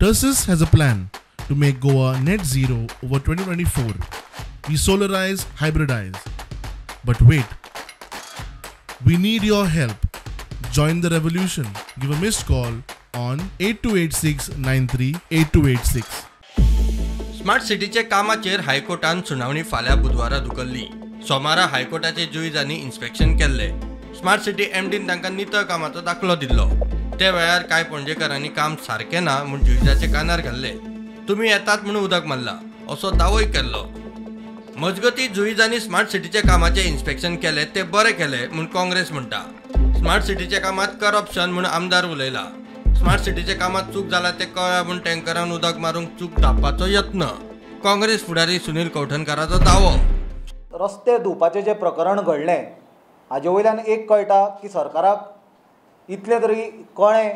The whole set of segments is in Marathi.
Tersis has a plan to make Goa net zero over 2024. We solarize, hybridize. But wait, we need your help. Join the revolution. Give a missed call on 8286938286. Smart सिटीचे कामाचेर हायकोर्टान सुनावणी फाल्यां बुधवारा धुकल्ली. सोमारा हायकोर्टाचे जुईजांनी इन्स्पेक्शन केल्ले. स्मार्ट सिटी एमडीन तांकां नितळ कामाचो दाखलो दिल्लो. ते वेळार कांय पणजेकारांनी काम सारकें ना म्हूण जुईजाचे कानार घाल्ले. तुमी येतात म्हूण उदक मारला असो दावोय केल्लो. मजगतीं जुईजांनी स्मार्ट सिटीचे कामाचे इन्स्पेक्शन केले ते बरें केले म्हूण काँग्रेस म्हणटा. स्मार्ट सिटीच्या कामात करप्शन म्हूण आमदार उलयला. स्मार्ट सिटीच्या कामात चूक जाला ते कळ्ळा म्हूण टँकरान उदक मारूंक चूक धांपपाचो यत्न. काँग्रेस फुडारी सुनील कौठणकाराचो दावो. रस्ते धुवपाचें जें प्रकरण घडलें हाजे वयल्यान एक कळटा की सरकाराक इतलें तरी कळ्ळें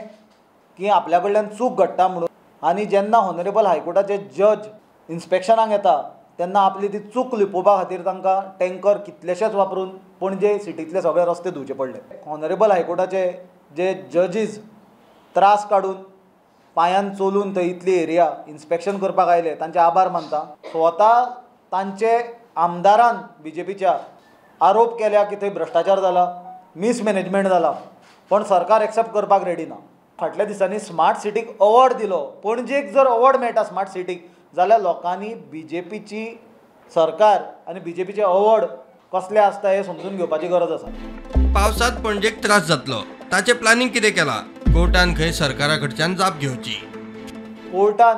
की आपल्या कडल्यान चूक घडटा म्हणून. आनी जेन्ना हॉनरेबल हायकोर्टाचे जज इन्स्पेक्शनाक येता तेन्ना आपली ती चूक लिपोवपा खातीर तांकां टँकर कितलेशेच वापरून पणजे सिटींतले सगळे रस्ते धुवचे पडले. हॉनरेबल हायकोर्टाचे जे जजीस त्रास काडून पांयान चलून थंय इतली एरिया इन्स्पेक्शन करपाक आयले तांचे आभार मानता. स्वता तांचे आमदारान BJPच्या आरोप केल्या की थंय भ्रश्टाचार जाला, मिसमॅनेजमेंट जाला, पण सरकार एक्सेप्ट करपाक रेडी ना. फाटल्या दिसांनी स्मार्ट सिटीक अवॉर्ड दिलो. पणजेक जर अवॉर्ड मेळटा स्मार्ट सिटीक जाल्यार लोकांनी BJPची सरकार आनी BJPचे अवॉर्ड कसले आसता हे समजून घेवपाची गरज आसा. पावसात पणजेक त्रास जातलो ताचे प्लॅनिंग कितें केलां? कोर्टान खंय सरकारा कडच्यान जाप घेवची. कोर्टान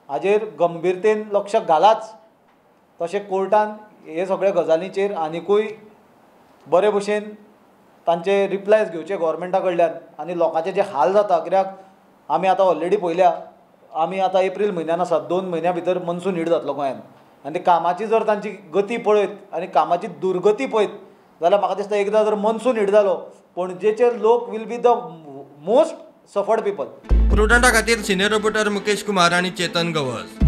हाजेर गंभीरतेन लक्ष घालाच. तशें कोर्टान हे सगळे गजालींचेर आनिकूय बरे भशेन तांचे रिप्लायज घेवचे गोवोरमेंटा कडल्यान. आनी लोकांचे जे हाल जाता कित्याक आमी आतां ऑलरेडी पळयल्या आमी आतां एप्रील म्हयन्यान आसात. 2 म्हयन्या भितर मन्सून हीट जातलो गोंयांत. आनी कामाची जर तांची गती पळयत आनी कामाची दुर्गती पळयत जाल्यार म्हाका दिसता एकदां जर मन्सून हीट जालो पणजेचे लोक will be the most suffered people. प्रुडंटा खातीर सिनियर रिपोर्टर मुकेश कुमार आनी चेतन गवस.